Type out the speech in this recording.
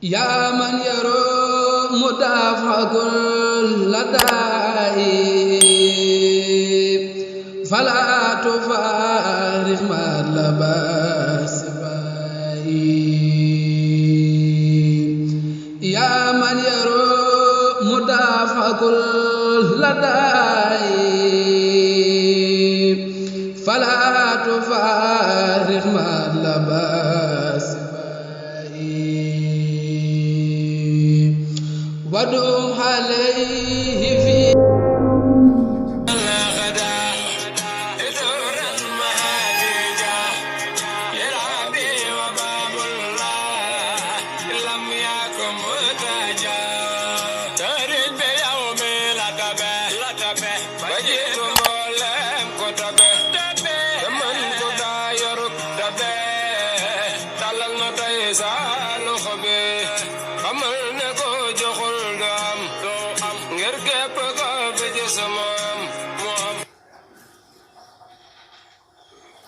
يا من يرى مدافع كل داء فلا تفارق مطلب السباء يا من يرى مدافع كل داء فلا تفارق مطلب السباء ودوم عليه في amal ne ko joxul do am ngir képp ko fi ci sama